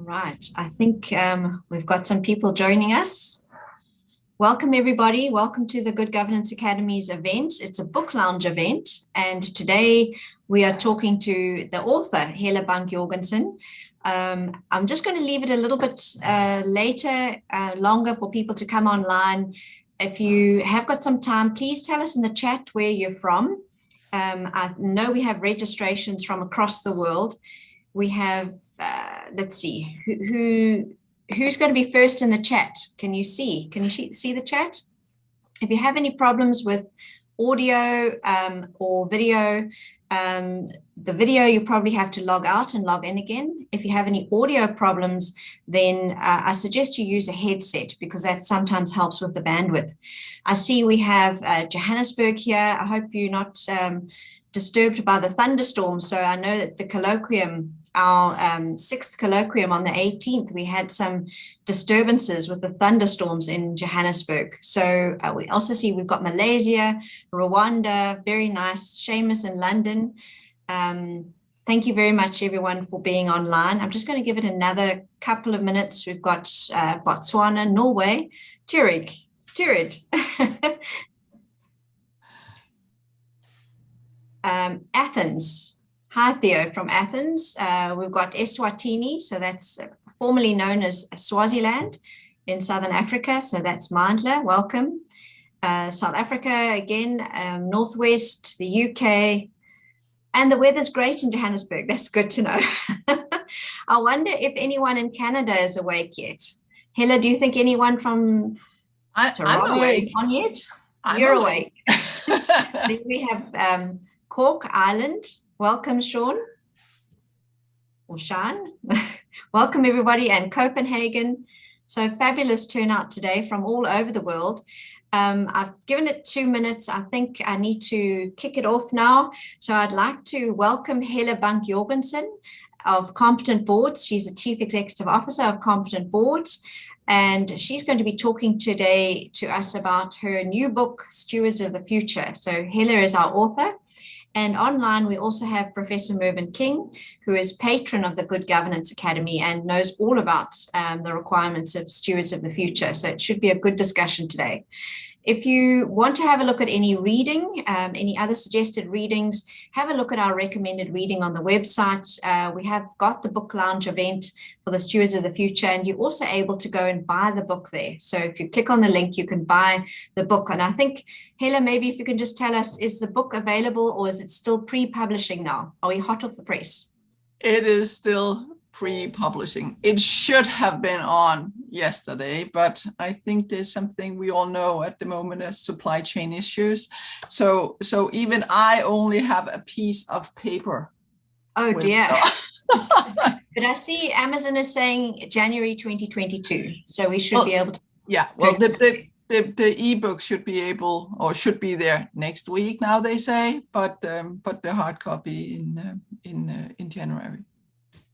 Right. I think we've got some people joining us. Welcome, everybody. Welcome to the Good Governance Academy's event. It's a book lounge event. And today we are talking to the author, Helle Bank Jorgensen. I'm just going to leave it a little bit longer for people to come online. If you have got some time, please tell us in the chat where you're from. I know we have registrations from across the world. We have, let's see, who's going to be first in the chat? Can you see the chat? If you have any problems with audio or video, the video you probably have to log out and log in again. If you have any audio problems, then I suggest you use a headset because that sometimes helps with the bandwidth. I see we have Johannesburg here. I hope you're not disturbed by the thunderstorm. So I know that the colloquium, our sixth colloquium on the 18th, we had some disturbances with the thunderstorms in Johannesburg. So we also see we've got Malaysia, Rwanda, very nice, Seamus in London. Thank you very much, everyone, for being online. I'm just going to give it another couple of minutes. We've got Botswana, Norway, Turid. Athens. Hi, Theo from Athens. We've got Eswatini, so that's formerly known as Swaziland in Southern Africa. So that's Mandla, welcome. South Africa, again, Northwest, the UK, and the weather's great in Johannesburg. That's good to know. I wonder if anyone in Canada is awake yet. Helle, do you think anyone from Toronto is on yet? You're awake. Then we have Cork Island. Welcome, Sean, or Sean. Welcome, everybody, and Copenhagen. So fabulous turnout today from all over the world. I've given it 2 minutes. I think I need to kick it off now. So I'd like to welcome Helle Bank Jorgensen of Competent Boards. She's the Chief Executive Officer of Competent Boards, and she's going to be talking today to us about her new book, Stewards of the Future. So Helle is our author. And online, we also have Professor Mervyn King, who is patron of the Good Governance Academy and knows all about the requirements of Stewards of the Future. So it should be a good discussion today. If you want to have a look at any reading, any other suggested readings, have a look at our recommended reading on the website. We have got the book lounge event for the Stewards of the Future, and you're also able to go and buy the book there. So if you click on the link, you can buy the book. And I think, Helle, maybe if you can just tell us, is the book available or is it still pre-publishing now? Are we hot off the press? It is still pre-publishing. It should have been on yesterday, but I think there's something we all know at the moment as supply chain issues. So even I only have a piece of paper. Oh dear. But I see Amazon is saying January 2022. So we should be able to. Yeah, well, the ebook should be able or should be there next week now, they say, but the hard copy in January.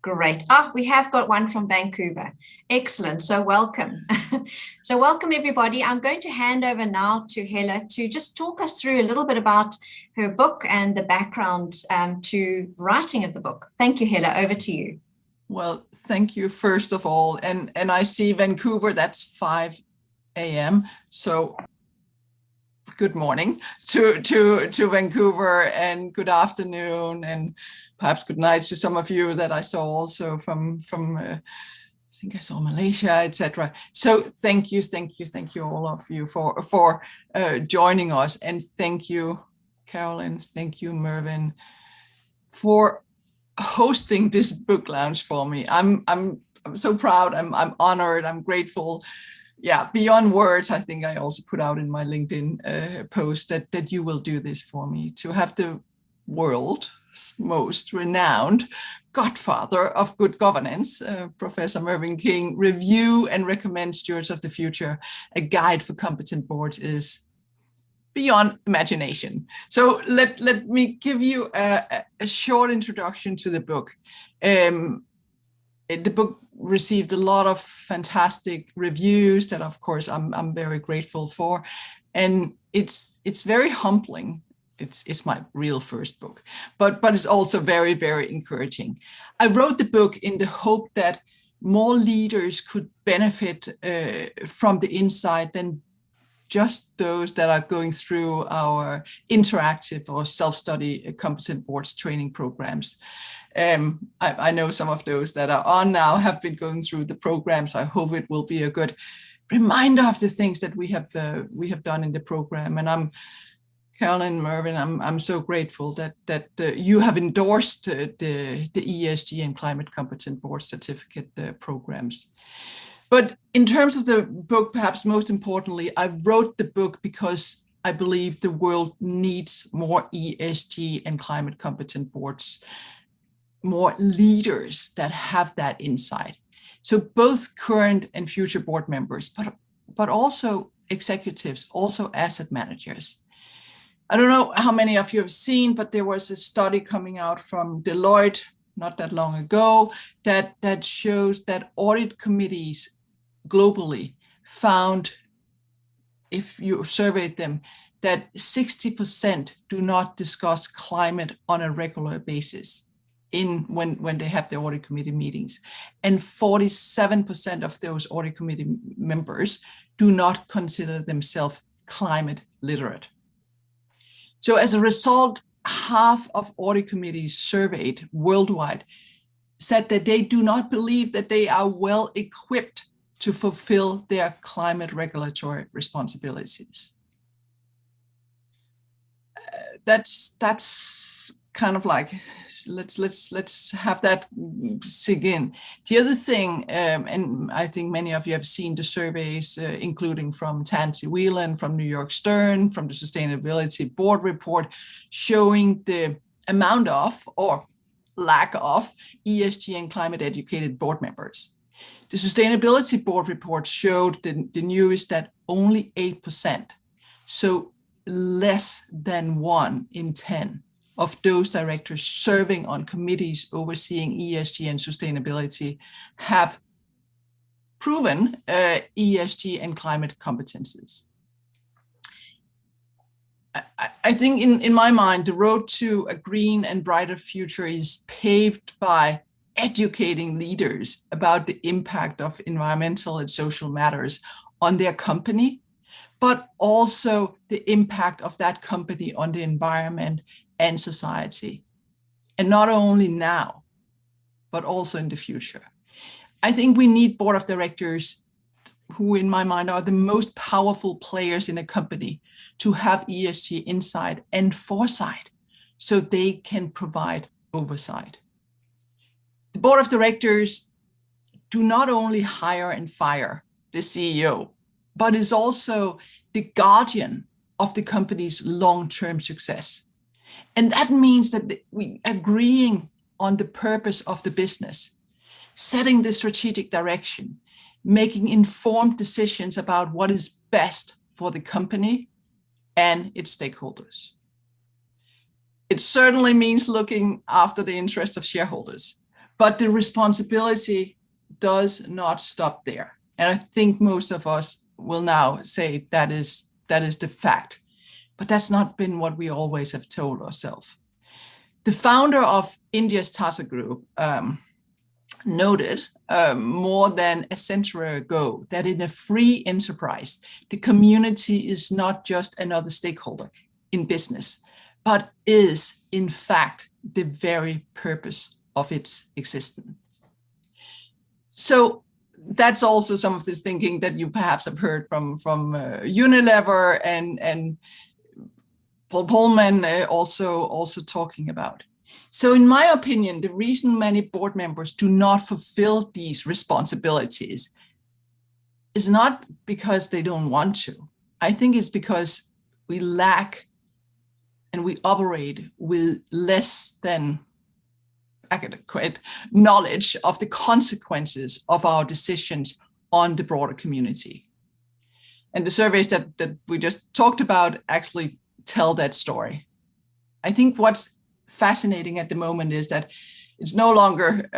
Great. We have got one from Vancouver. Excellent. So welcome. So welcome, everybody. I'm going to hand over now to Helle to just talk us through a little bit about her book and the background to writing of the book. Thank you, Helle. Over to you. Well, thank you, first of all. And I see Vancouver, that's 5 a.m. So good morning to Vancouver, and good afternoon, and perhaps good night to some of you that I saw also from I think I saw Malaysia, etc. So thank you all of you for joining us, and thank you, Carolyn, thank you, Mervyn, for hosting this book lounge for me. I'm so proud. I'm honored. I'm grateful. Yeah, beyond words, I think I also put out in my LinkedIn post that you will do this for me, to have the world's most renowned godfather of good governance, Professor Mervyn King, review and recommend Stewards of the Future, a guide for competent boards, is beyond imagination. So let me give you a short introduction to the book. The book received a lot of fantastic reviews that, of course, I'm very grateful for, and it's very humbling. It's my real first book, but it's also very, very encouraging. I wrote the book in the hope that more leaders could benefit from the insight than just those that are going through our interactive or self-study competent boards training programs. I know some of those that are on now have been going through the programs. I hope it will be a good reminder of the things that we have done in the program. And Carolyn, Mervyn, I'm so grateful that you have endorsed the ESG and climate competent board certificate programs. But in terms of the book, perhaps most importantly, I wrote the book because I believe the world needs more ESG and climate competent boards, more leaders that have that insight. So both current and future board members, but also executives, also asset managers. I don't know how many of you have seen, but there was a study coming out from Deloitte not that long ago that shows that audit committees globally found, if you surveyed them, that 60% do not discuss climate on a regular basis when they have their audit committee meetings. And 47% of those audit committee members do not consider themselves climate literate. So as a result, half of audit committees surveyed worldwide said that they do not believe that they are well equipped to fulfill their climate regulatory responsibilities. That's kind of like, let's have that sink in. The other thing, and I think many of you have seen the surveys, including from Tansy Whelan, from New York Stern, from the Sustainability Board report, showing the amount of, or lack of, ESG and climate educated board members. The Sustainability Board report showed the newest that only 8%, so less than 1 in 10 of those directors serving on committees overseeing ESG and sustainability have proven ESG and climate competencies. I think in my mind, the road to a green and brighter future is paved by educating leaders about the impact of environmental and social matters on their company, but also the impact of that company on the environment and society. And not only now, but also in the future. I think we need board of directors who, in my mind, are the most powerful players in a company to have ESG insight and foresight so they can provide oversight. The board of directors do not only hire and fire the CEO, but is also the guardian of the company's long-term success. And that means that we agreeing on the purpose of the business, setting the strategic direction, making informed decisions about what is best for the company and its stakeholders. It certainly means looking after the interests of shareholders, but the responsibility does not stop there. And I think most of us will now say that is the fact. But that's not been what we always have told ourselves. The founder of India's Tata Group noted more than a century ago that in a free enterprise, the community is not just another stakeholder in business, but is in fact the very purpose of its existence. So that's also some of this thinking that you perhaps have heard from Unilever and Paul Pullman also talking about. So in my opinion, the reason many board members do not fulfill these responsibilities is not because they don't want to. I think it's because we lack and we operate with less than adequate knowledge of the consequences of our decisions on the broader community. And the surveys that we just talked about actually tell that story. I think what's fascinating at the moment is that it's no longer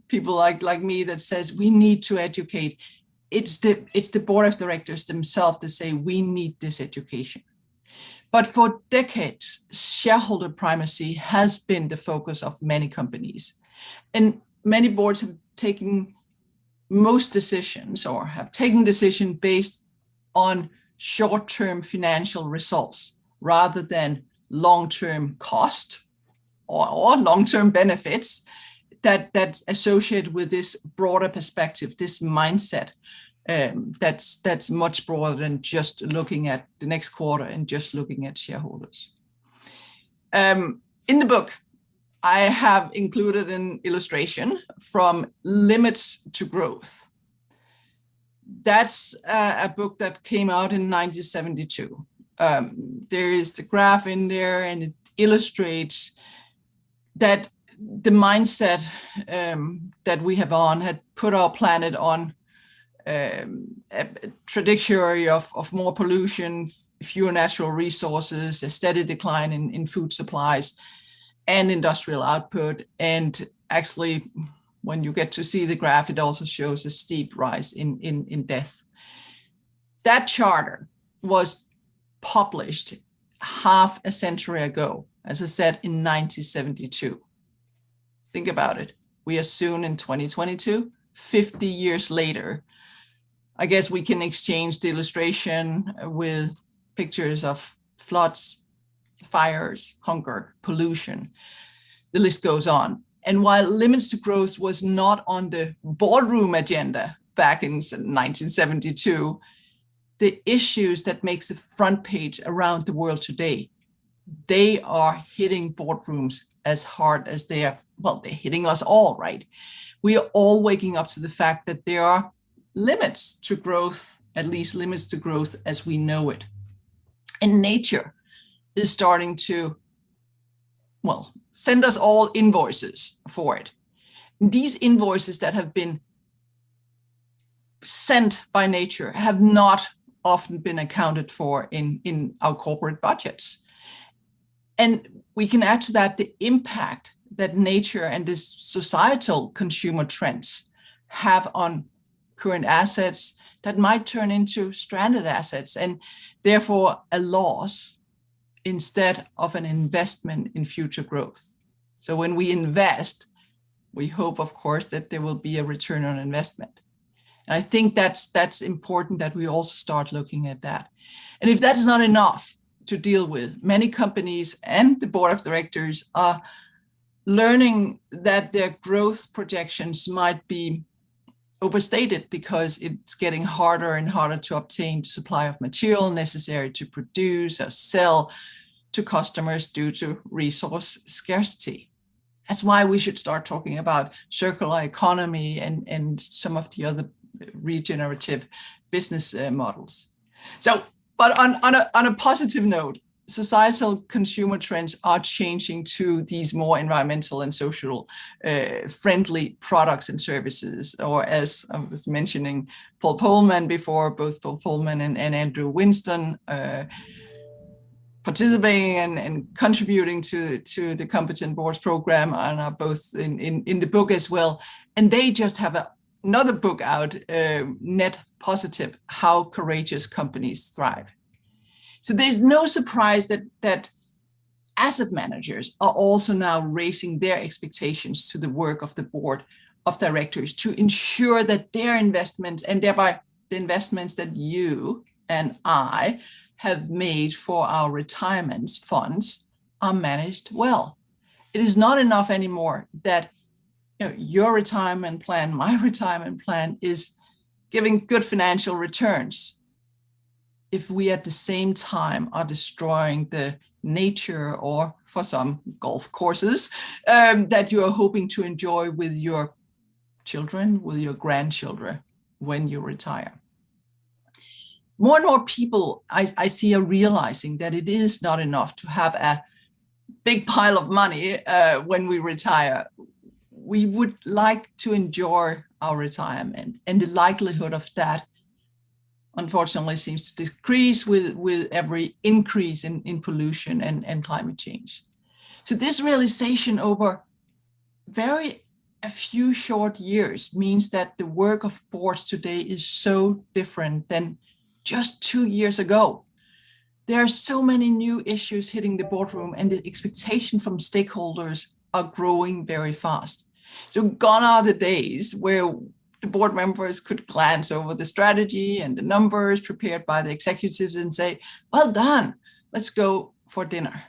people like me that says we need to educate. It's the board of directors themselves that say we need this education. But for decades, shareholder primacy has been the focus of many companies. And many boards have taken most decisions or have taken decision based on short-term financial results rather than long-term cost or long-term benefits that's associated with this broader perspective, this mindset that's much broader than just looking at the next quarter and just looking at shareholders. In the book, I have included an illustration from Limits to Growth. That's a book that came out in 1972. There is the graph in there, and it illustrates that the mindset that we have had put our planet on a trajectory of more pollution, fewer natural resources, a steady decline in food supplies and industrial output. And actually, when you get to see the graph, it also shows a steep rise in death. That charter was published half a century ago, as I said, in 1972. Think about it. We are soon in 2022, 50 years later. I guess we can exchange the illustration with pictures of floods, fires, hunger, pollution. The list goes on. And while Limits to Growth was not on the boardroom agenda back in 1972, the issues that makes the front page around the world today, they are hitting boardrooms as hard as they're hitting us all, right? We are all waking up to the fact that there are limits to growth, at least limits to growth as we know it. And nature is starting to, send us all invoices for it. These invoices that have been sent by nature have not often been accounted for in our corporate budgets. And we can add to that the impact that nature and the societal consumer trends have on current assets that might turn into stranded assets and therefore a loss instead of an investment in future growth. So when we invest, we hope, of course, that there will be a return on investment. And I think that's important that we also start looking at that. And if that is not enough to deal with, many companies and the board of directors are learning that their growth projections might be overstated because it's getting harder and harder to obtain the supply of material necessary to produce or sell to customers due to resource scarcity. That's why we should start talking about circular economy and some of the other regenerative business models. So, but on a positive note, societal consumer trends are changing to these more environmental and social friendly products and services, or as I was mentioning, Paul Polman before, both Paul Polman and Andrew Winston participating and contributing to the Competent Boards program and are both in the book as well. And they just have another book out, Net Positive, How Courageous Companies Thrive. So there's no surprise that asset managers are also now raising their expectations to the work of the board of directors to ensure that their investments, and thereby the investments that you and I have made for our retirement funds, are managed well. It is not enough anymore that your retirement plan, my retirement plan, is giving good financial returns if we at the same time are destroying the nature, or for some golf courses, that you are hoping to enjoy with your children, with your grandchildren when you retire. More and more people I see are realizing that it is not enough to have a big pile of money when we retire. We would like to enjoy our retirement, and the likelihood of that, unfortunately, seems to decrease with every increase in pollution and climate change. So this realization over a few short years means that the work of boards today is so different than just 2 years ago. There are so many new issues hitting the boardroom, and the expectation from stakeholders are growing very fast. So gone are the days where the board members could glance over the strategy and the numbers prepared by the executives and say, well done, let's go for dinner.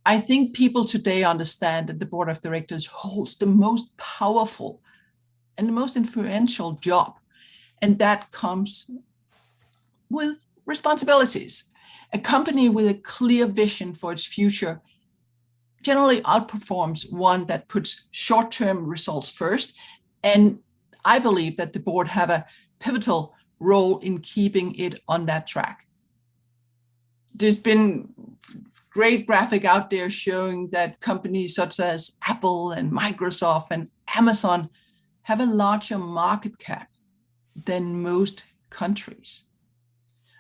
I think people today understand that the board of directors holds the most powerful and the most influential job. And that comes with responsibilities. A company with a clear vision for its future generally outperforms one that puts short-term results first. And I believe that the board have a pivotal role in keeping it on that track. There's been great graphic out there showing that companies such as Apple and Microsoft and Amazon have a larger market cap than most countries.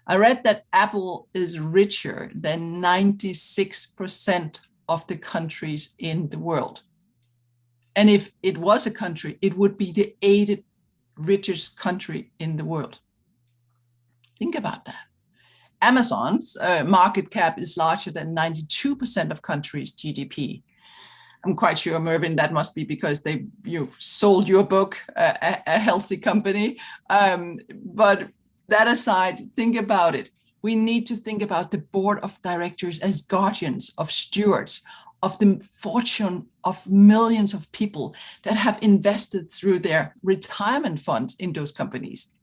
I read that Apple is richer than 96% of the countries in the world. And if it was a country, it would be the 8th richest country in the world. Think about that. Amazon's market cap is larger than 92% of countries' GDP. I'm quite sure, Mervyn, that must be because you sold your book, a healthy company. But that aside, think about it. We need to think about the board of directors as guardians of stewards of the fortune of millions of people that have invested through their retirement funds in those companies.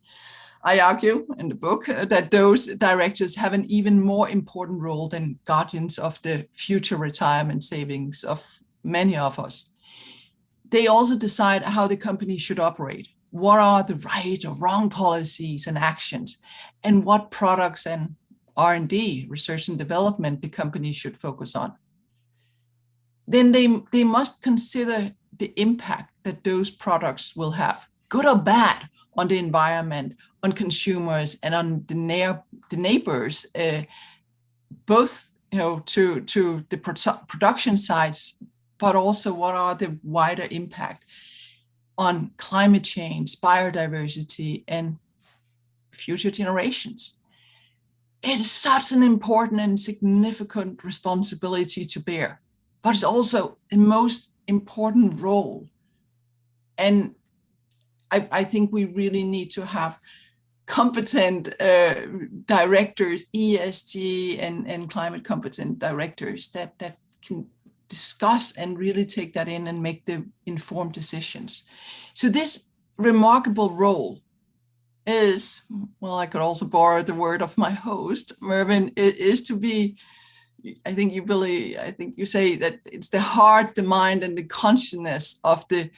I argue in the book that those directors have an even more important role than guardians of the future retirement savings of many of us. They also decide how the company should operate. What are the right or wrong policies and actions, and what products and R&D, research and development, the company should focus on. Then they must consider the impact that those products will have, good or bad, on the environment, on consumers, and on the neighbors, both to the production sides, but also what are the wider impact on climate change, biodiversity, and future generations. It is such an important and significant responsibility to bear, but it's also the most important role. And I think we really need to have competent directors, ESG and climate competent directors that can discuss and really take that in and make the informed decisions. So this remarkable role is, well, I could also borrow the word of my host, Mervyn, is to be, I think you say that it's the heart, the mind, and the consciousness of the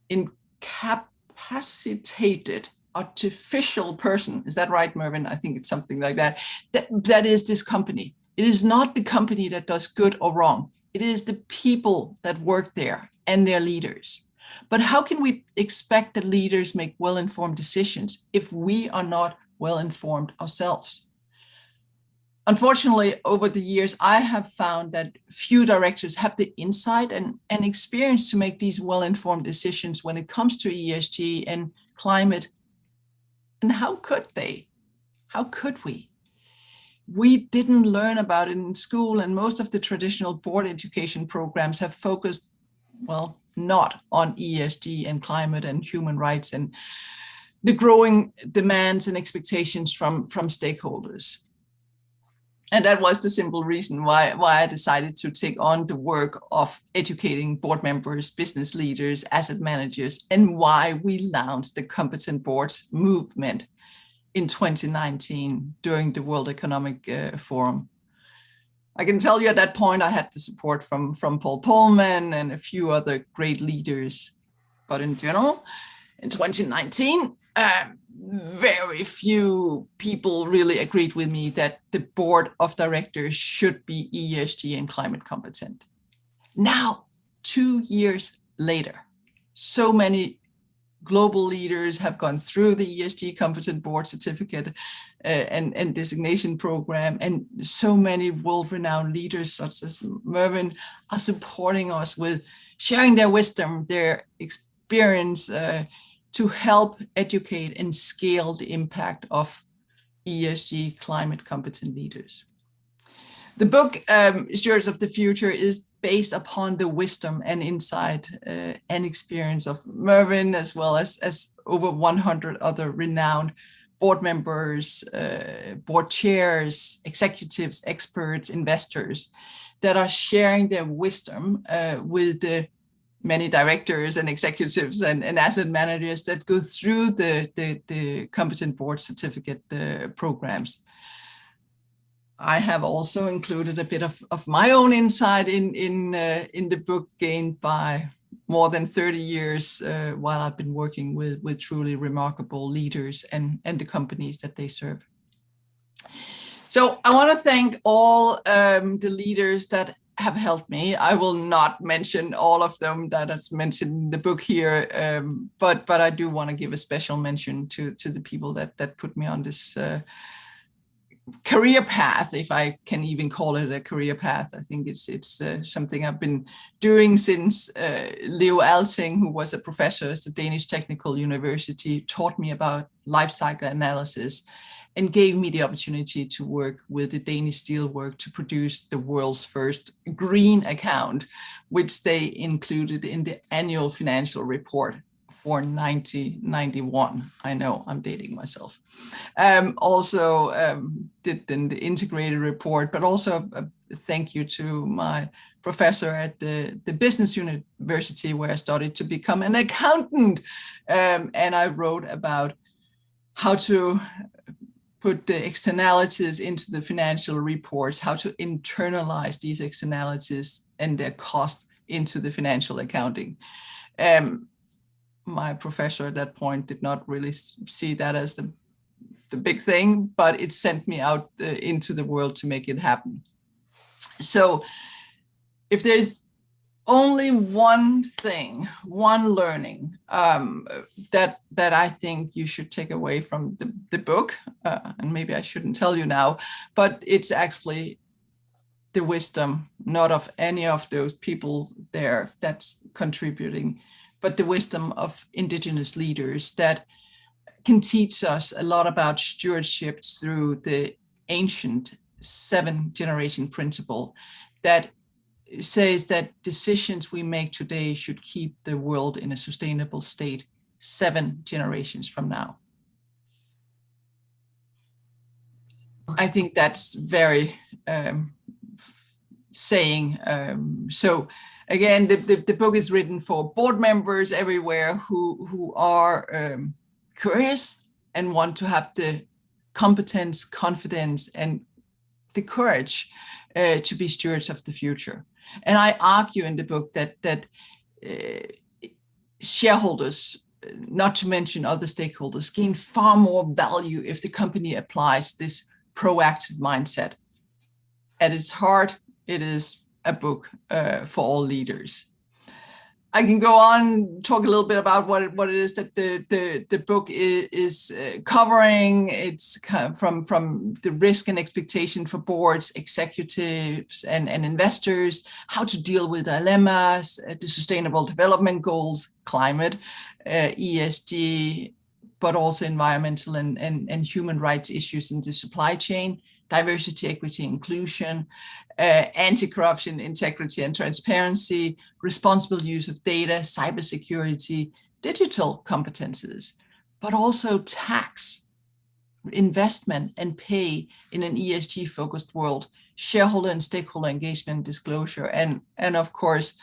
incapacitated artificial person. Is that right, Mervyn? I think it's something like that. That is this company. It is not the company that does good or wrong. It is the people that work there and their leaders. But how can we expect that leaders make well-informed decisions if we are not well-informed ourselves? Unfortunately, over the years, I have found that few directors have the insight and experience to make these well-informed decisions when it comes to ESG and climate. And how could they? How could we? We didn't learn about it in school, and most of the traditional board education programs have focused, well, not on ESG and climate and human rights and the growing demands and expectations from stakeholders. And that was the simple reason why I decided to take on the work of educating board members, business leaders, asset managers, and why we launched the Competent Boards movement in 2019 during the World Economic Forum. I can tell you at that point, I had the support from Paul Polman and a few other great leaders. But in general, in 2019, very few people really agreed with me that the board of directors should be ESG and climate competent. Now, 2 years later, so many global leaders have gone through the ESG competent board certificate and designation program, and so many world-renowned leaders such as Mervyn are supporting us with sharing their wisdom, their experience, to help educate and scale the impact of ESG climate competent leaders. The book, Stewards of the Future, is based upon the wisdom and insight and experience of Mervyn, as well as over 100 other renowned board members, board chairs, executives, experts, investors that are sharing their wisdom with the many directors and executives and asset managers that go through the competent board certificate programs. I have also included a bit of my own insight in the book, gained by more than 30 years while I've been working with truly remarkable leaders and the companies that they serve. So I want to thank all the leaders that have helped me. I will not mention all of them that is mentioned in the book here, but I do want to give a special mention to the people that put me on this career path, if I can even call it a career path. I think it's something I've been doing since Leo Alting, who was a professor at the Danish Technical University, taught me about life cycle analysis and gave me the opportunity to work with the Danish Steelwork to produce the world's first green account, which they included in the annual financial report for 1991. I know I'm dating myself. Also did the integrated report, but also a thank you to my professor at the business university where I started to become an accountant. And I wrote about how to put the externalities into the financial reports, how to internalize these externalities and their cost into the financial accounting. My professor at that point did not really see that as the big thing, but it sent me out into the world to make it happen. So if there's only one thing, one learning that I think you should take away from the book, and maybe I shouldn't tell you now, but it's actually the wisdom, not of any of those people there that's contributing, but the wisdom of indigenous leaders that can teach us a lot about stewardship through the ancient 7-generation principle that says that decisions we make today should keep the world in a sustainable state 7 generations from now. I think that's very saying. So again, the book is written for board members everywhere who are curious and want to have the competence, confidence, and the courage to be stewards of the future. And I argue in the book that shareholders, not to mention other stakeholders, gain far more value if the company applies this proactive mindset. At its heart, it is a book for all leaders. I can go on, talk a little bit about what it is that the book is covering. It's kind of from the risk and expectation for boards, executives, and investors, how to deal with dilemmas, the sustainable development goals, climate, ESG, but also environmental and human rights issues in the supply chain, diversity, equity, inclusion, anti-corruption, integrity and transparency, responsible use of data, cybersecurity, digital competences, but also tax, investment and pay in an ESG-focused world, shareholder and stakeholder engagement, disclosure, and of course,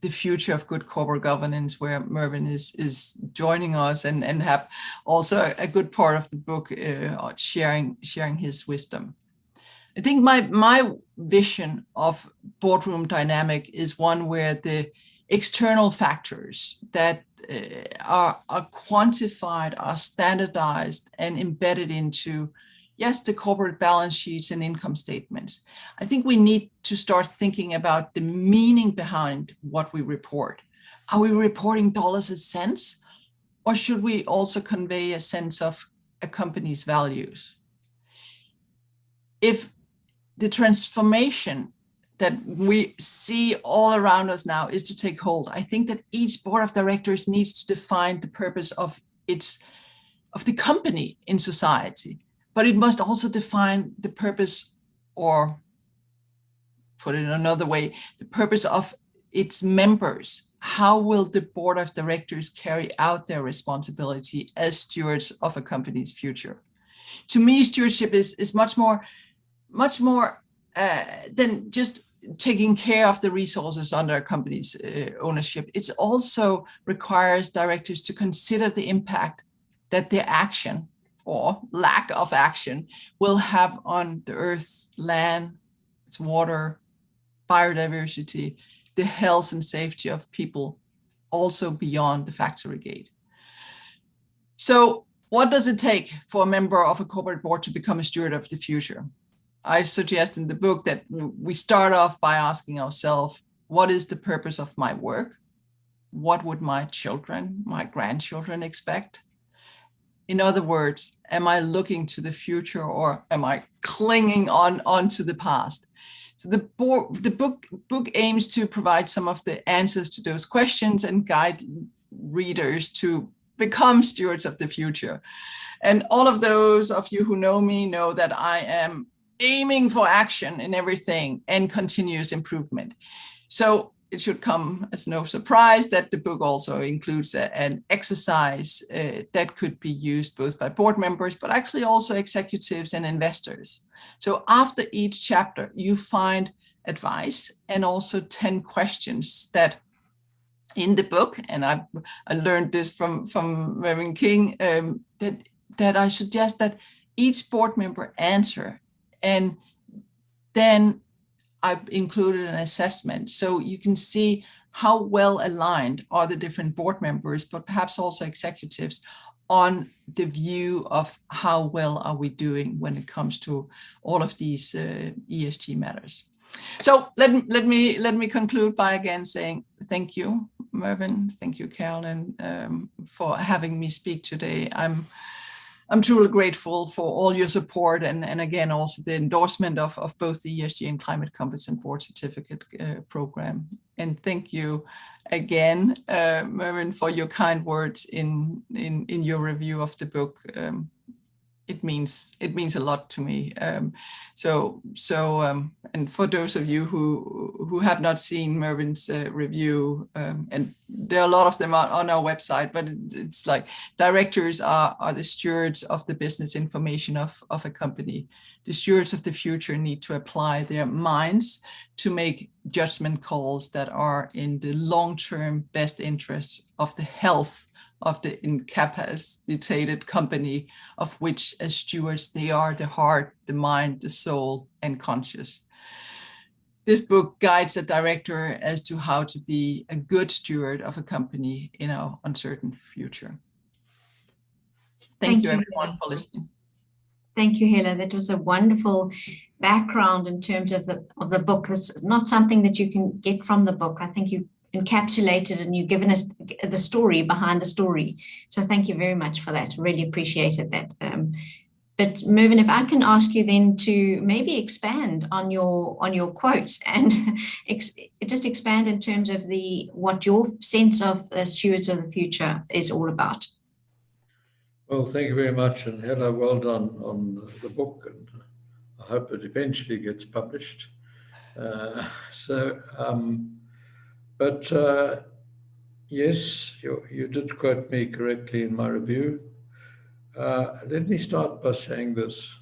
the future of good corporate governance, where Mervyn is joining us and have also a good part of the book sharing his wisdom. I think my vision of boardroom dynamic is one where the external factors that are quantified, are standardized and embedded into, yes, the corporate balance sheets and income statements. I think we need to start thinking about the meaning behind what we report. Are we reporting dollars and cents, or should we also convey a sense of a company's values? If the transformation that we see all around us now is to take hold, I think that each board of directors needs to define the purpose of the company in society, but it must also define the purpose or put it another way, the purpose of its members. How will the board of directors carry out their responsibility as stewards of a company's future? To me, stewardship is much more than just taking care of the resources under a company's ownership. It also requires directors to consider the impact that their action or lack of action will have on the earth's land, its water, biodiversity, the health and safety of people, also beyond the factory gate. So what does it take for a member of a corporate board to become a steward of the future? I suggest in the book that we start off by asking ourselves, what is the purpose of my work? What would my children, my grandchildren expect? In other words, am I looking to the future or am I clinging on to the past? So the book aims to provide some of the answers to those questions and guide readers to become stewards of the future. And all of those of you who know me know that I am aiming for action in everything and continuous improvement. So it should come as no surprise that the book also includes an exercise that could be used both by board members, but actually also executives and investors. So after each chapter, you find advice and also 10 questions that in the book, and I learned this from Mervyn King, that I suggest that each board member answer. And then I've included an assessment so you can see how well aligned are the different board members, but perhaps also executives, on the view of how well are we doing when it comes to all of these ESG matters. So let me conclude by again saying thank you, Mervyn, thank you, Carolyn, for having me speak today. I'm truly grateful for all your support and again also the endorsement of both the ESG and Climate Competent Board Certificate program. And thank you again, Mervyn, for your kind words in your review of the book. It means a lot to me. And for those of you who have not seen Mervyn's review, and there are a lot of them on our website, but it's like directors are the stewards of the business information of a company. The stewards of the future need to apply their minds to make judgment calls that are in the long-term best interest of the health of the incapacitated company, of which as stewards, they are the heart, the mind, the soul, and conscious. This book guides a director as to how to be a good steward of a company in our uncertain future. Thank you everyone for listening. Thank you, Helle. That was a wonderful background in terms of the book. It's not something that you can get from the book. I think you encapsulated and you've given us the story behind the story. So thank you very much for that. Really appreciated that. But Mervyn, if I can ask you then to maybe expand on your quote and just expand in terms of what your sense of stewards of the future is all about. Well, thank you very much, and Helle, well done on the book, and I hope it eventually gets published. Yes, you did quote me correctly in my review. Let me start by saying this,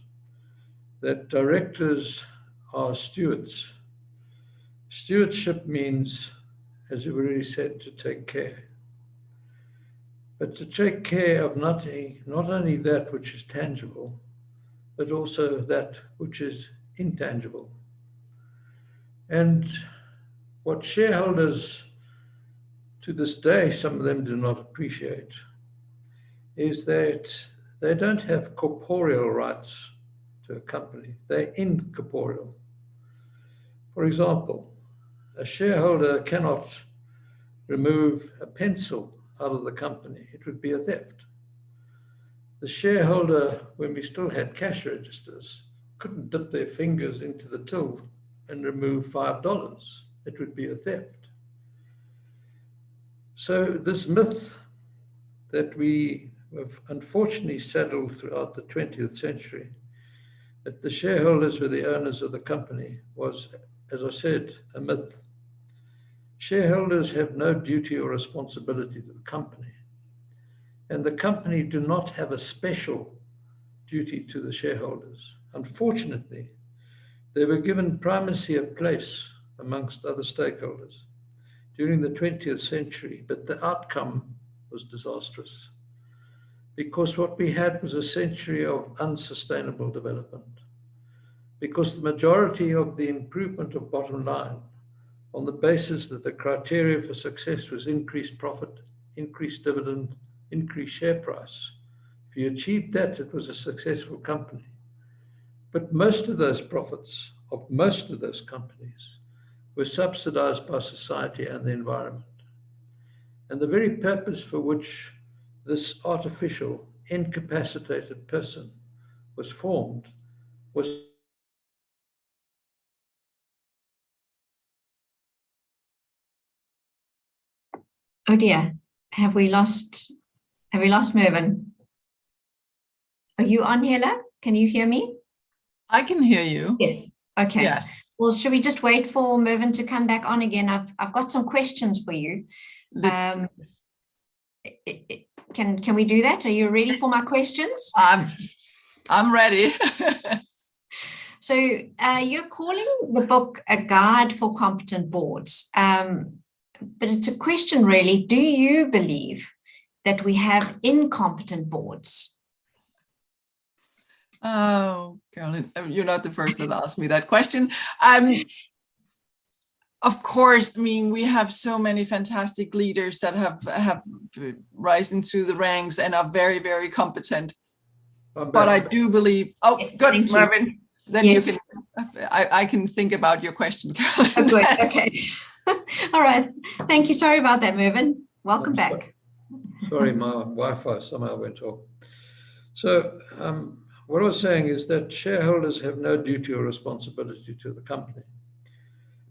that directors are stewards. Stewardship means, as you've already said, to take care. But to take care of not only that which is tangible, but also that which is intangible. And what shareholders to this day, some of them do not appreciate, is that they don't have corporeal rights to a company. They're incorporeal. For example, a shareholder cannot remove a pencil out of the company. It would be a theft. The shareholder, when we still had cash registers, couldn't dip their fingers into the till and remove $5. It would be a theft. So this myth that we have unfortunately saddled throughout the 20th century, that the shareholders were the owners of the company, was as I said, a myth. Shareholders have no duty or responsibility to the company, and the company do not have a special duty to the shareholders. Unfortunately, they were given primacy of place amongst other stakeholders during the 20th century, but the outcome was disastrous because what we had was a century of unsustainable development, because the majority of the improvement of bottom line on the basis that the criteria for success was increased profit, increased dividend, increased share price. If you achieved that, it was a successful company. But most of those profits of most of those companies were subsidized by society and the environment. And the very purpose for which this artificial, incapacitated person was formed was Oh dear, have we lost Mervyn? Are you on, Helle? Can you hear me? I can hear you. Yes. Okay. Yes. Well, should we just wait for Mervyn to come back on again? I've got some questions for you. Can we do that? Are you ready for my questions? I'm ready. So you're calling the book A Guide for Competent Boards. But it's a question really, do you believe that we have incompetent boards? Oh, Carolyn, you're not the first that asked me that question. Of course, I mean, we have so many fantastic leaders that have risen through the ranks and are very, very competent. But I do believe, good, Mervyn. Then yes. You can, I can think about your question, Carolyn. Oh, good, okay. All right, thank you. Sorry about that, Mervyn. Welcome back. Sorry, my Wi-Fi somehow went off. So what I was saying is that shareholders have no duty or responsibility to the company.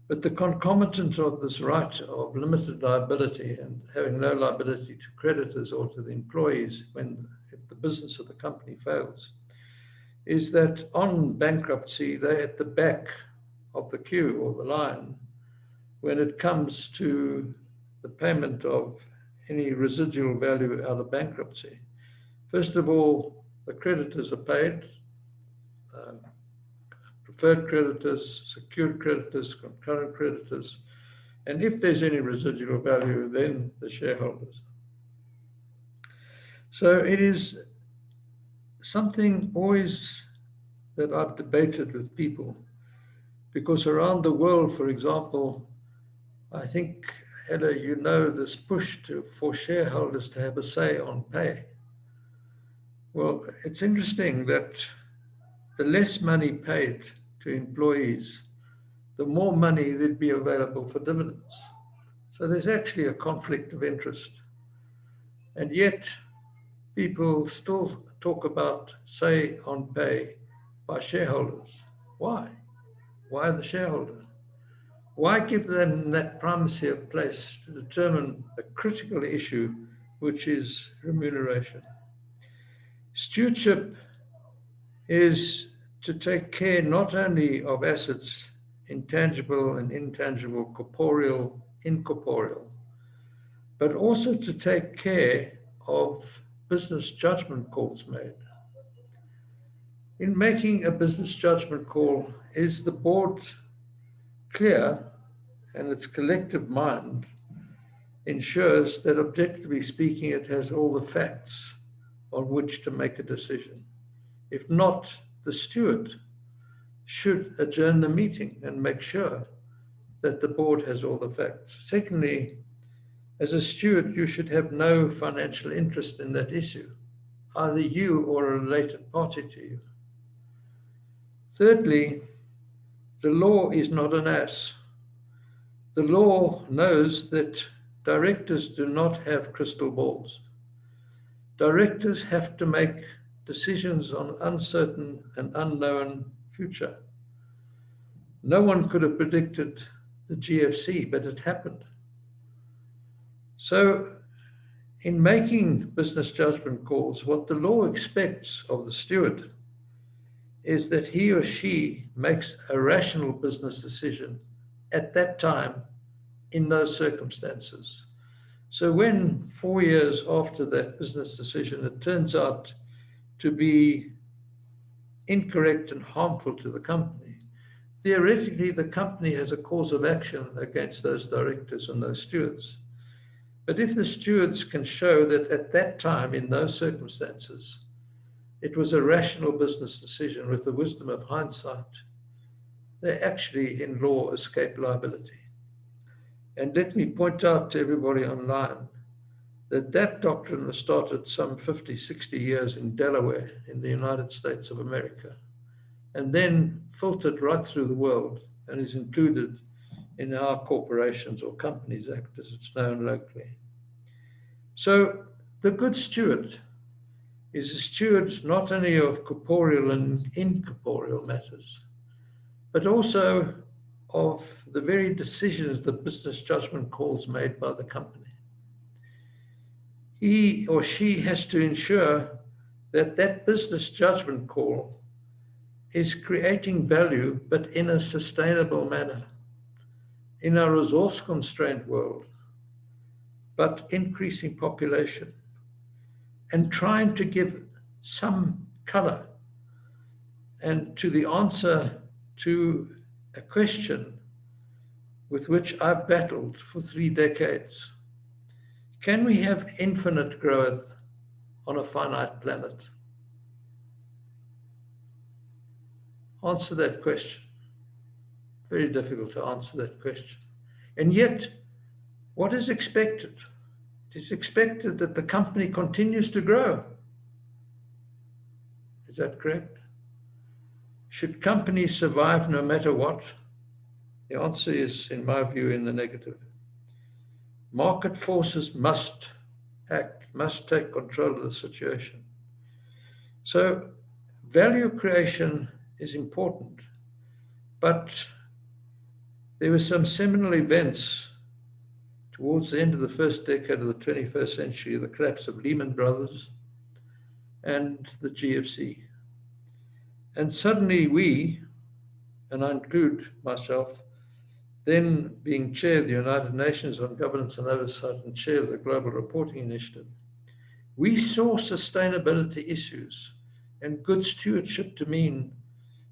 But the concomitant of this right of limited liability and having no liability to creditors or to the employees if the business of the company fails is that on bankruptcy, they're at the back of the queue or the line when it comes to the payment of any residual value out of bankruptcy. First of all, the creditors are paid, preferred creditors, secured creditors, concurrent creditors, and if there's any residual value, then the shareholders. So it is something always that I've debated with people, because around the world, for example, I think, Helle, you know this push for shareholders to have a say on pay. Well, it's interesting that the less money paid to employees, the more money that'd be available for dividends. So there's actually a conflict of interest. And yet people still talk about say on pay by shareholders. Why? Why the shareholder? Why give them that primacy of place to determine a critical issue, which is remuneration? Stewardship is to take care not only of assets, intangible and intangible, corporeal, incorporeal, but also to take care of business judgment calls made. In making a business judgment call, is the board clear and its collective mind ensures that, objectively speaking, it has all the facts on which to make a decision? If not, the steward should adjourn the meeting and make sure that the board has all the facts. Secondly, as a steward, you should have no financial interest in that issue, either you or a related party to you. Thirdly, the law is not an ass. The law knows that directors do not have crystal balls. Directors have to make decisions on uncertain and unknown future. No one could have predicted the GFC, but it happened. So in making business judgment calls, what the law expects of the steward is that he or she makes a rational business decision at that time in those circumstances. So when 4 years after that business decision, it turns out to be incorrect and harmful to the company, theoretically, the company has a cause of action against those directors and those stewards. But if the stewards can show that at that time, in those circumstances, it was a rational business decision with the wisdom of hindsight, they actually, in law, escape liability. And let me point out to everybody online that that doctrine was started some 50, 60 years in Delaware in the United States of America, and then filtered right through the world and is included in our Corporations or Companies Act, as it's known locally. So the good steward is a steward not only of corporeal and incorporeal matters, but also of the very decisions, the business judgment calls made by the company. He or she has to ensure that that business judgment call is creating value, but in a sustainable manner, in a resource-constrained world, but increasing population, and trying to give some color and to the answer to a question with which I've battled for 3 decades. Can we have infinite growth on a finite planet? Answer that question. Very difficult to answer that question. And yet, what is expected? It is expected that the company continues to grow. Is that correct? Should companies survive no matter what? The answer is, in my view, in the negative. Market forces must act, must take control of the situation. So value creation is important, but there were some seminal events towards the end of the first decade of the 21st century, the collapse of Lehman Brothers and the GFC. And suddenly we, and I include myself, then being chair of the United Nations on Governance and Oversight and chair of the Global Reporting Initiative, we saw sustainability issues and good stewardship to mean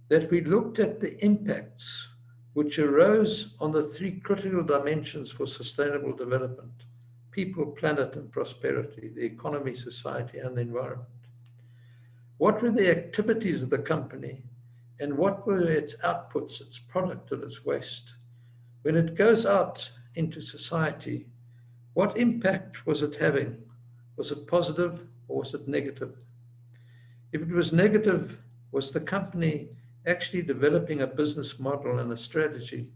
that we looked at the impacts which arose on the 3 critical dimensions for sustainable development: people, planet, and prosperity, the economy, society, and the environment. What were the activities of the company, and what were its outputs, its product, and its waste? When it goes out into society, what impact was it having? Was it positive or was it negative? If it was negative, was the company actually developing a business model and a strategy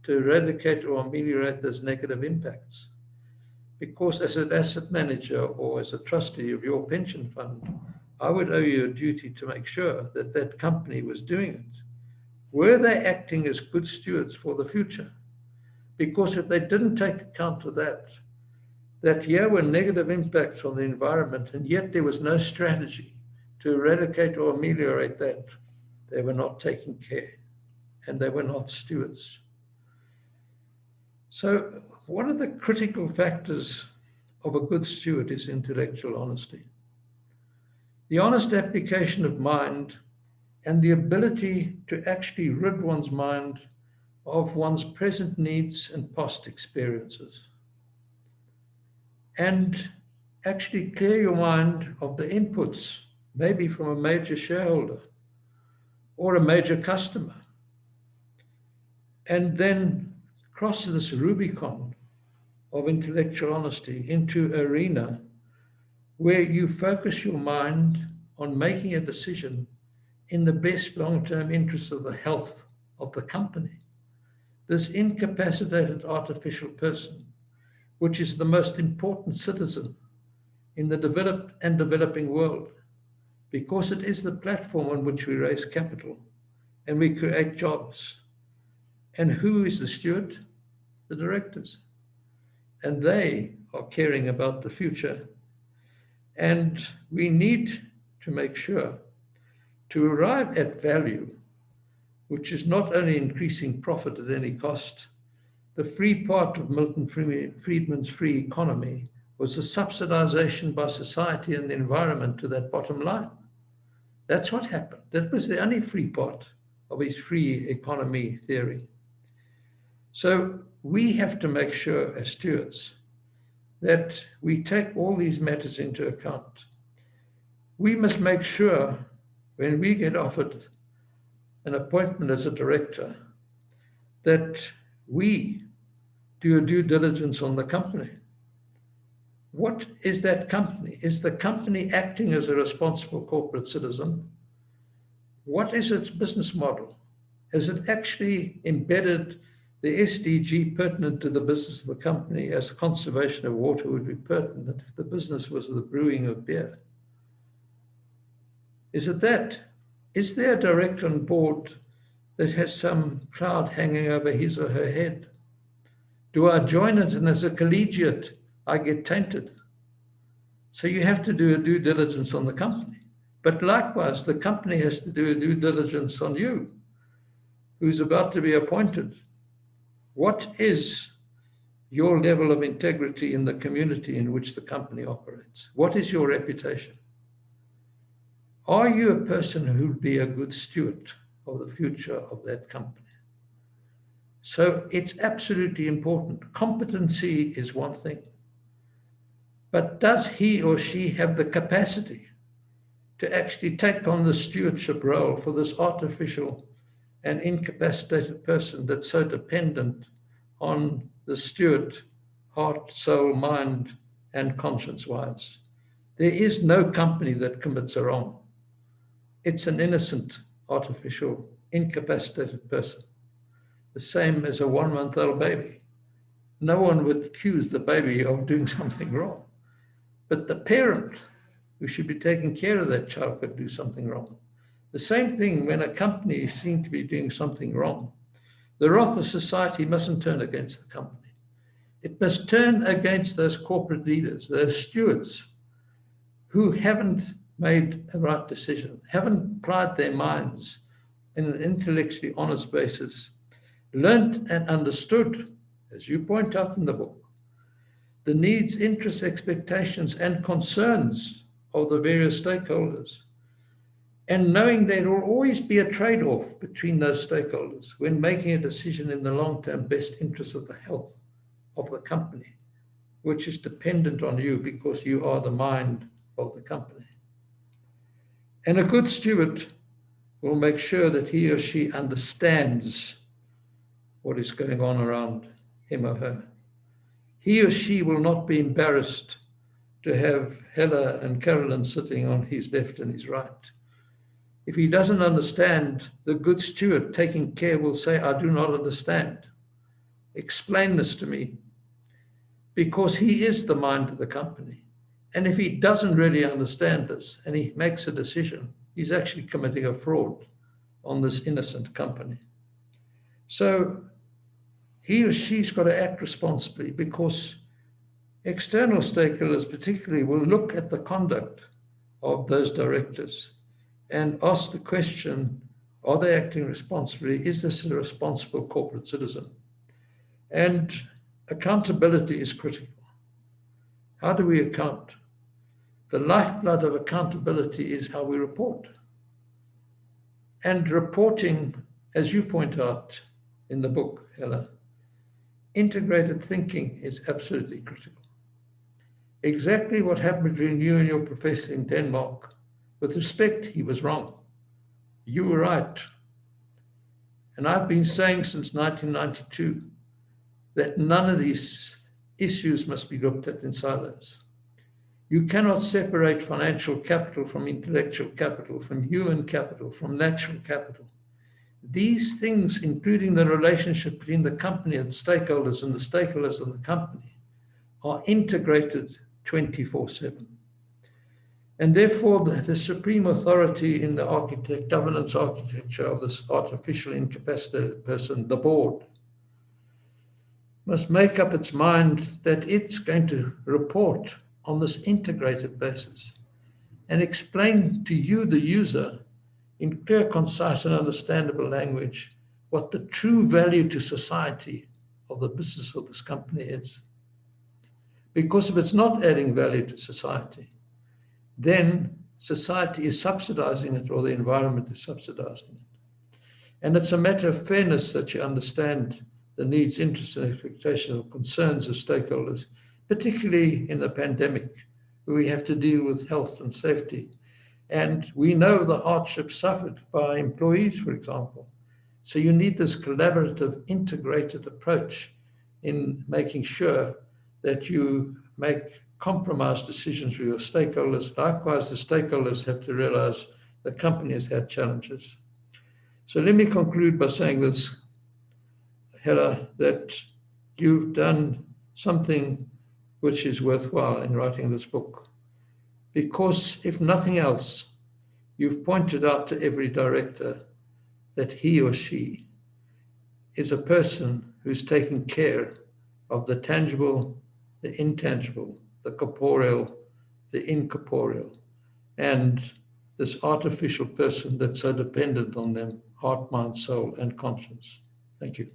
to eradicate or ameliorate those negative impacts? Because as an asset manager or as a trustee of your pension fund, I would owe you a duty to make sure that that company was doing it. Were they acting as good stewards for the future? Because if they didn't take account of that here were negative impacts on the environment, and yet there was no strategy to eradicate or ameliorate that, they were not taking care, and they were not stewards. So one of the critical factors of a good steward is intellectual honesty. The honest application of mind and the ability to actually rid one's mind of one's present needs and past experiences, and actually clear your mind of the inputs, maybe from a major shareholder or a major customer, and then cross this Rubicon of intellectual honesty into an arena where you focus your mind on making a decision in the best long-term interest of the health of the company. This incapacitated artificial person, which is the most important citizen in the developed and developing world, because it is the platform on which we raise capital and we create jobs. And who is the steward? The directors. And they are caring about the future. And we need to make sure to arrive at value, which is not only increasing profit at any cost, the free part of Milton Friedman's free economy was the subsidization by society and the environment to that bottom line. That's what happened. That was the only free part of his free economy theory. So we have to make sure as stewards that we take all these matters into account. We must make sure when we get offered an appointment as a director that we do a due diligence on the company. What is that company? Is the company acting as a responsible corporate citizen? What is its business model? Has it actually embedded the SDG pertinent to the business of the company, as conservation of water would be pertinent if the business was the brewing of beer? Is it that? Is there a director on board that has some cloud hanging over his or her head? Do I join it and as a collegiate, I get tainted? So you have to do a due diligence on the company. But likewise, the company has to do a due diligence on you, who's about to be appointed. What is your level of integrity in the community in which the company operates? What is your reputation? Are you a person who would be a good steward of the future of that company? So it's absolutely important. Competency is one thing, but does he or she have the capacity to actually take on the stewardship role for this artificial and incapacitated person that's so dependent on the steward, heart, soul, mind, and conscience-wise? There is no company that commits a wrong. It's an innocent, artificial, incapacitated person, the same as a 1-month-old baby. No one would accuse the baby of doing something wrong, but the parent who should be taking care of that child could do something wrong. The same thing when a company is seen to be doing something wrong. The wrath of society mustn't turn against the company. It must turn against those corporate leaders, those stewards who haven't made a right decision, haven't applied their minds in an intellectually honest basis, learnt and understood, as you point out in the book, the needs, interests, expectations, and concerns of the various stakeholders, and knowing there will always be a trade-off between those stakeholders when making a decision in the long-term best interest of the health of the company, which is dependent on you because you are the mind of the company. And a good steward will make sure that he or she understands what is going on around him or her. He or she will not be embarrassed to have Helle and Carolyn sitting on his left and his right. If he doesn't understand, the good steward taking care will say, I do not understand. Explain this to me, because he is the mind of the company. And if he doesn't really understand this and he makes a decision, he's actually committing a fraud on this innocent company. So he or she's got to act responsibly, because external stakeholders particularly will look at the conduct of those directors and ask the question, are they acting responsibly? Is this a responsible corporate citizen? And accountability is critical. How do we account? The lifeblood of accountability is how we report. And reporting, as you point out in the book, Helle, integrated thinking is absolutely critical. Exactly what happened between you and your professor in Denmark, with respect, he was wrong. You were right. And I've been saying since 1992 that none of these issues must be looked at in silos. You cannot separate financial capital from intellectual capital, from human capital, from natural capital. These things, including the relationship between the company and stakeholders and the stakeholders of the company, are integrated 24/7. And therefore, the supreme authority in the governance architecture of this artificial incapacitated person, the board, must make up its mind that it's going to report on this integrated basis and explain to you, the user, in clear, concise, and understandable language, what the true value to society of the business of this company is. Because if it's not adding value to society, then society is subsidizing it, or the environment is subsidizing it. And it's a matter of fairness that you understand the needs, interests, and expectations or concerns of stakeholders, particularly in the pandemic, where we have to deal with health and safety. And we know the hardships suffered by employees, for example. So you need this collaborative, integrated approach in making sure that you make compromise decisions with your stakeholders. Likewise, the stakeholders have to realize the company has had challenges. So let me conclude by saying this, Helle, that you've done something which is worthwhile in writing this book. Because if nothing else, you've pointed out to every director that he or she is a person who's taking care of the tangible, the intangible, the corporeal, the incorporeal, and this artificial person that's so dependent on them, heart, mind, soul, and conscience. Thank you.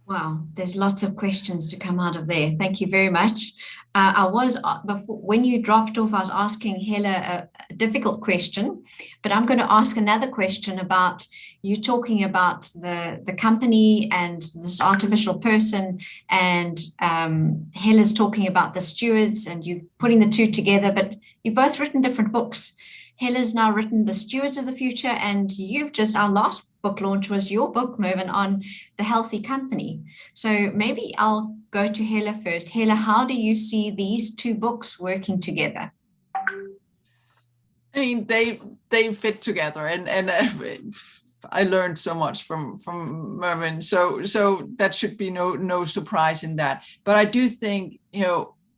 Wow, there's lots of questions to come out of there. Thank you very much. Before, when you dropped off, I was asking Helle a difficult question, but I'm going to ask another question about you talking about the company and this artificial person, and Helle's talking about the stewards, and you putting the two together, but you've both written different books. Helle's now written The Stewards of the Future, and you've just, our last book launch was your book, Mervyn, on the healthy company. So maybe I'll go to Helle first. Helle, how do you see these two books working together? I mean, they fit together, and I learned so much from Mervyn, so that should be no surprise in that. But I do think,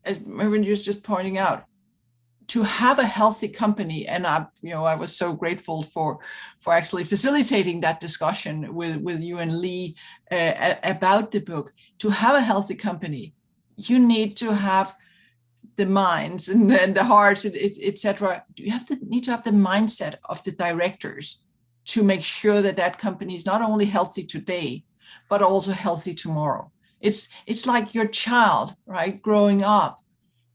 as Mervyn was just pointing out, to have a healthy company, and I was so grateful for actually facilitating that discussion with you and Lee about the book. To have a healthy company, you need to have the minds and the hearts, etc. You need to have the mindset of the directors to make sure that company is not only healthy today, but also healthy tomorrow. It's like your child, right, growing up.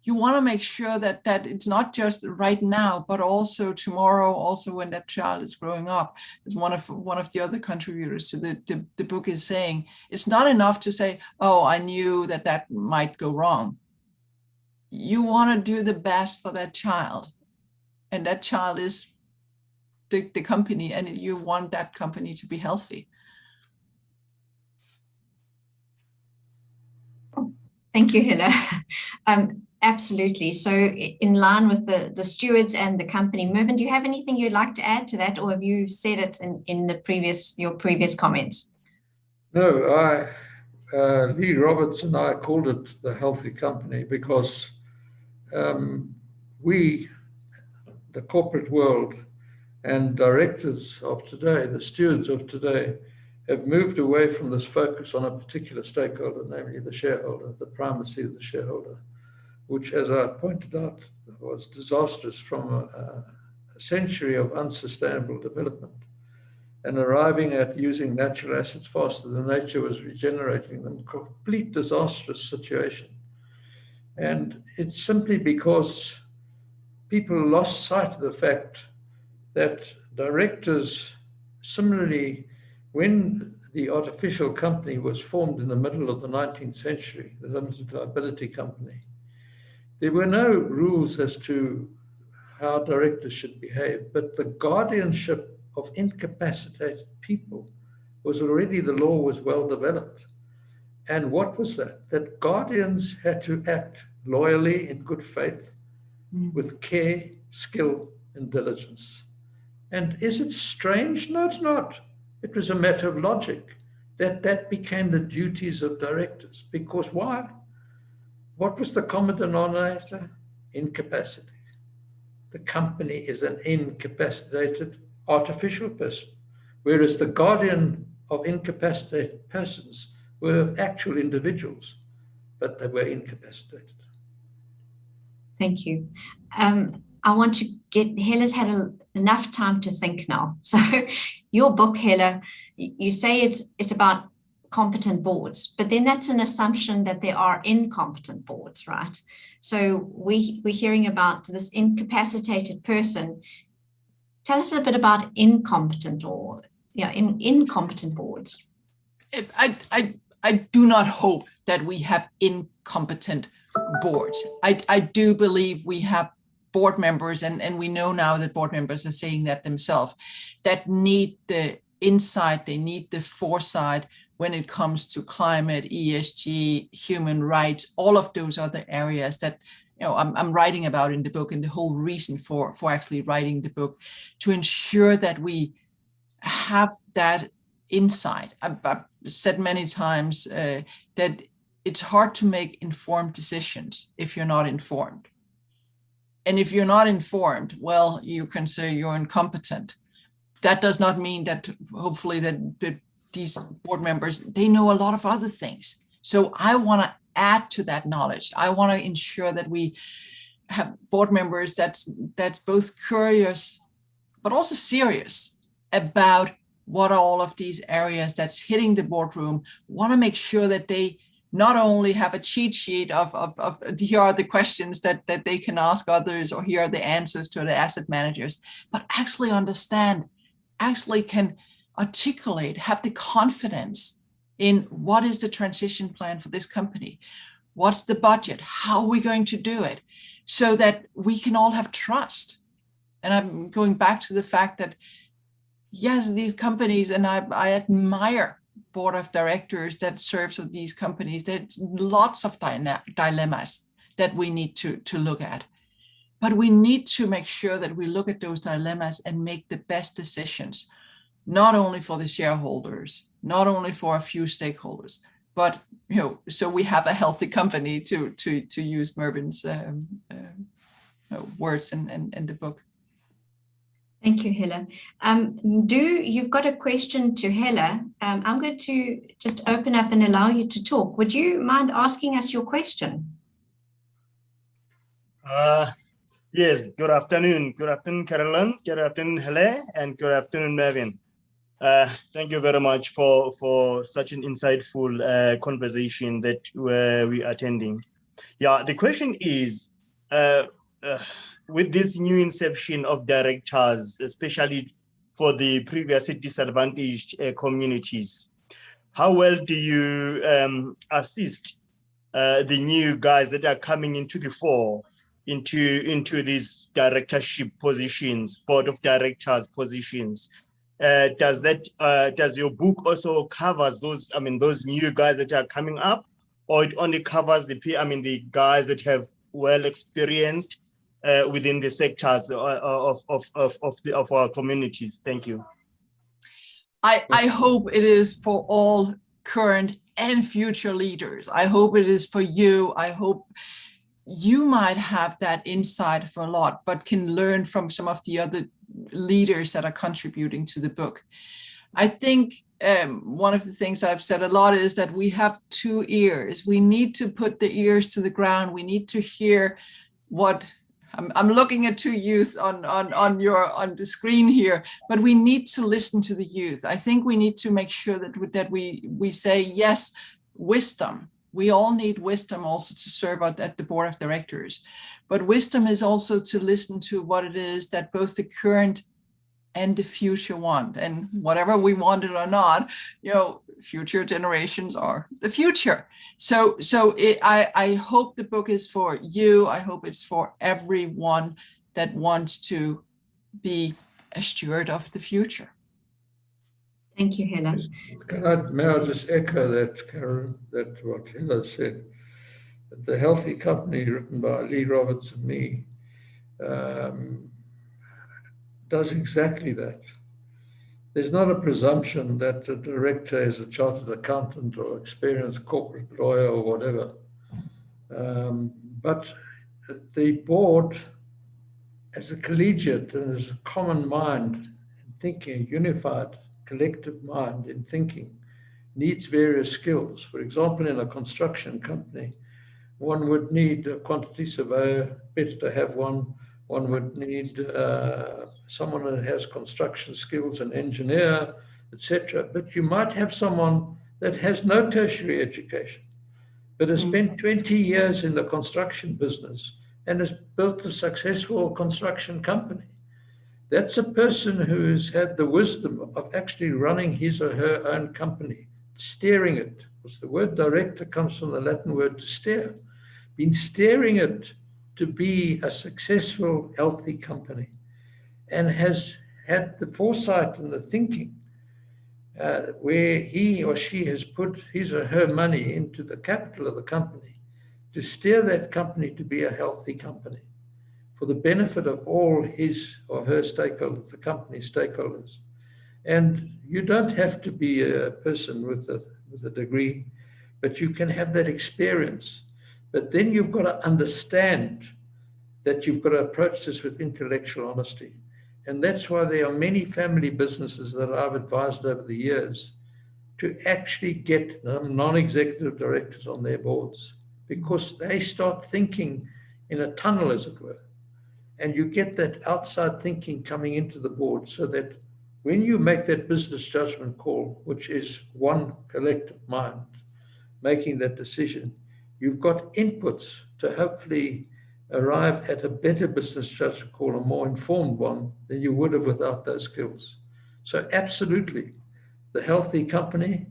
You want to make sure that it's not just right now, but also tomorrow, also when that child is growing up. As one of the other contributors to the book is saying, it's not enough to say, oh, I knew that might go wrong. You want to do the best for that child. And that child is the company, and you want that company to be healthy. Thank you, Helle. Absolutely. So in line with the stewards and the company, Mervyn, do you have anything you'd like to add to that, or have you said it in your previous comments? No, Lee Roberts and I called it the healthy company because we, the corporate world and directors of today, the stewards of today, have moved away from this focus on a particular stakeholder, namely the shareholder, the primacy of the shareholder, which, as I pointed out, was disastrous from a century of unsustainable development, and arriving at using natural assets faster than nature was regenerating them, complete disastrous situation. And it's simply because people lost sight of the fact that directors, similarly, when the artificial company was formed in the middle of the 19th century, the limited liability company, there were no rules as to how directors should behave, but the guardianship of incapacitated people was already, the law was well developed. And what was that? That guardians had to act loyally in good faith, with care, skill, and diligence. And is it strange? No, it's not. It was a matter of logic that became the duties of directors. Because why? What was the common denominator? Incapacity. The company is an incapacitated artificial person, whereas the guardian of incapacitated persons were actual individuals, but they were incapacitated. Thank you. I want to get, Helle's had enough time to think now. So your book, Helle, you say it's about competent boards, but then that's an assumption that there are incompetent boards, right? So we're hearing about this incapacitated person. Tell us a bit about incompetent or incompetent boards. I do not hope that we have incompetent boards. I do believe we have board members, and we know now that board members are saying that themselves, that need the insight, they need the foresight when it comes to climate, ESG, human rights, all of those other areas that I'm writing about in the book, and the whole reason for actually writing the book, to ensure that we have that insight. I've said many times that it's hard to make informed decisions if you're not informed. And if you're not informed, well, you can say you're incompetent. That does not mean that hopefully that these board members, they know a lot of other things. So I want to add to that knowledge. I want to ensure that we have board members that's both curious, but also serious about what are all of these areas that's hitting the boardroom. Want to make sure that they not only have a cheat sheet of here are the questions that they can ask others, or here are the answers to the asset managers, but actually understand, actually can articulate, have the confidence in what is the transition plan for this company? What's the budget? How are we going to do it? So that we can all have trust. And I'm going back to the fact that, yes, these companies, and I admire board of directors that serves with these companies, there's lots of dilemmas that we need to look at. But we need to make sure that we look at those dilemmas and make the best decisions, not only for the shareholders, not only for a few stakeholders, but so we have a healthy company, to use Mervyn's words in the book. Thank you, Helle. You've got a question to Helle. I'm going to just open up and allow you to talk. Would you mind asking us your question? Yes, good afternoon. Good afternoon, Carolyn. Good afternoon, Helle, and good afternoon, Mervyn. Thank you very much for such an insightful conversation that we're attending. Yeah, the question is, with this new inception of directors, especially for the previously disadvantaged communities, how well do you assist the new guys that are coming into the fore, into these directorship positions, board of directors positions? Does your book also covers those new guys that are coming up, or it only covers the guys that have well experienced within the sectors of our communities? Thank you. I hope it is for all current and future leaders. I hope it is for you. I hope you might have that insight for a lot, but can learn from some of the other leaders that are contributing to the book. I think one of the things I've said a lot is that we have two ears. We need to put the ears to the ground. We need to hear what I'm looking at two youth on the screen here, but we need to listen to the youth. I think we need to make sure that we say, yes, wisdom. We all need wisdom also to serve at the board of directors, but wisdom is also to listen to what it is that both the current and the future want, and whatever we want it or not, future generations are the future. So I hope the book is for you. I hope it's for everyone that wants to be a steward of the future. Thank you, Helle. May I just echo that, Karen, that what Helle said. The Healthy Company, written by Lee Roberts and me, does exactly that. There's not a presumption that the director is a chartered accountant or experienced corporate lawyer or whatever. But the board, as a collegiate and as a common mind in thinking, unified collective mind in thinking, needs various skills. For example, in a construction company, one would need a quantity surveyor, better to have one. One would need someone who has construction skills, an engineer, etc. But you might have someone that has no tertiary education, but has spent 20 years in the construction business and has built a successful construction company. That's a person who has had the wisdom of actually running his or her own company, steering it, because the word director comes from the Latin word to steer, been steering it to be a successful, healthy company, and has had the foresight and the thinking where he or she has put his or her money into the capital of the company to steer that company to be a healthy company for the benefit of all his or her stakeholders, the company's stakeholders. And you don't have to be a person with a degree, but you can have that experience. But then you've got to understand that you've got to approach this with intellectual honesty. And that's why there are many family businesses that I've advised over the years to actually get non-executive directors on their boards, because they start thinking in a tunnel, as it were. And you get that outside thinking coming into the board, so that when you make that business judgment call, which is one collective mind making that decision, you've got inputs to hopefully arrive at a better business judgment call, a more informed one than you would have without those skills. So absolutely, the healthy company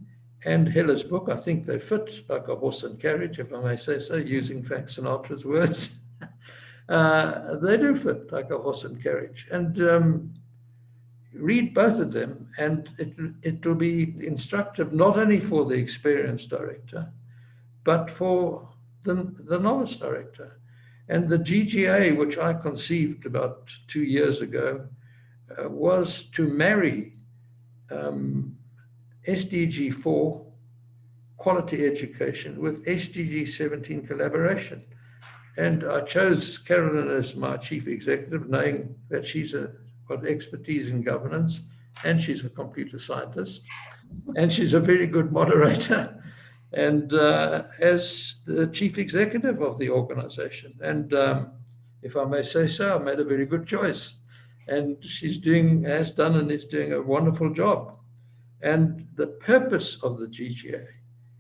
and Helle's book, I think they fit like a horse and carriage, if I may say so, using Frank Sinatra's words. They do fit like a horse and carriage. And read both of them, and it'll be instructive not only for the experienced director, but for the novice director. And the GGA, which I conceived about 2 years ago, was to marry SDG 4, quality education, with SDG 17, collaboration. And I chose Carolyn as my chief executive, knowing that she's got expertise in governance, and she's a computer scientist, and she's a very good moderator, and as the chief executive of the organization. And if I may say so, I made a very good choice. And she's has done and is doing a wonderful job. And the purpose of the GGA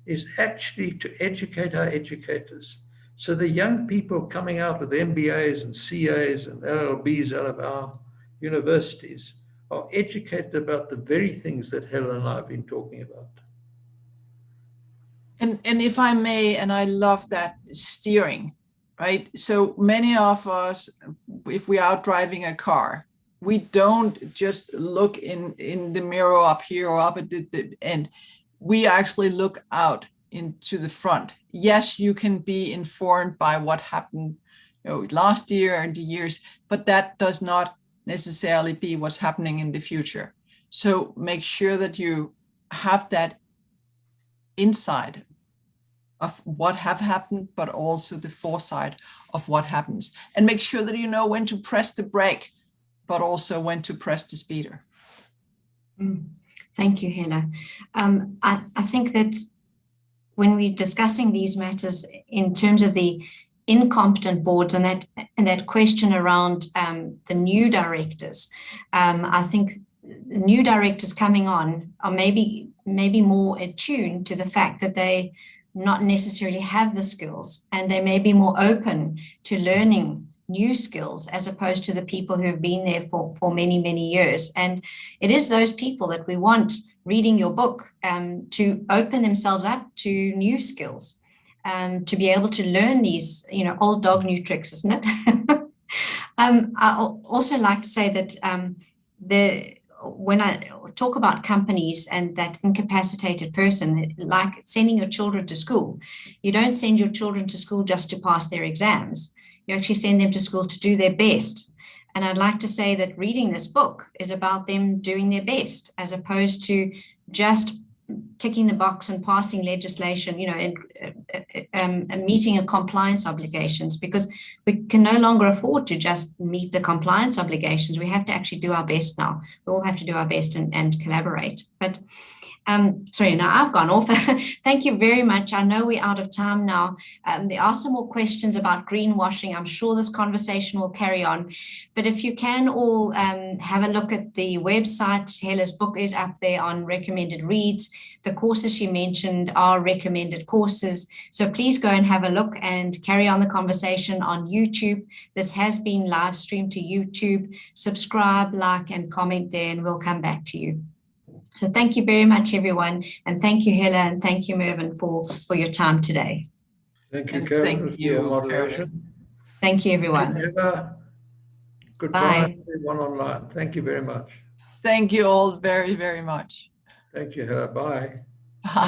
is actually to educate our educators. So the young people coming out with MBAs and CAs and LLBs out of our universities are educated about the very things that Helle and I have been talking about. And if I may, and I love that steering, right? So many of us, if we are driving a car, we don't just look in the mirror up here or up at the end. We actually look out into the front. Yes, you can be informed by what happened last year and the years, but that does not necessarily be what's happening in the future. So make sure that you have that insight of what have happened, but also the foresight of what happens. And make sure that you know when to press the brake, but also when to press the speeder. Thank you, Helle. I think that when we're discussing these matters in terms of the incompetent boards and that question around the new directors, I think the new directors coming on are maybe more attuned to the fact that they not necessarily have the skills, and they may be more open to learning new skills as opposed to the people who have been there for many, many years. And it is those people that we want reading your book to open themselves up to new skills, to be able to learn these, old dog, new tricks, isn't it? I also like to say that when I talk about companies and that incapacitated person, like sending your children to school, you don't send your children to school just to pass their exams. You actually send them to school to do their best. And I'd like to say that reading this book is about them doing their best, as opposed to just ticking the box and passing legislation, and meeting a compliance obligations, because we can no longer afford to just meet the compliance obligations. We have to actually do our best now. We all have to do our best and collaborate. But Sorry, now I've gone off. Thank you very much. I know we're out of time now. There are some more questions about greenwashing. I'm sure this conversation will carry on. But if you can all have a look at the website, Helle's book is up there on recommended reads. The courses she mentioned are recommended courses. So please go and have a look and carry on the conversation on YouTube. This has been live streamed to YouTube. Subscribe, like, and comment there, and we'll come back to you. So thank you very much, everyone. And thank you, Helle, and thank you, Mervyn, for your time today. Thank you, And Carolyn, thank for you, your moderation. Carolyn. Thank you, everyone. Goodbye, Bye. everyone online. Thank you very much. Thank you all very, very much. Thank you, Helle. Bye.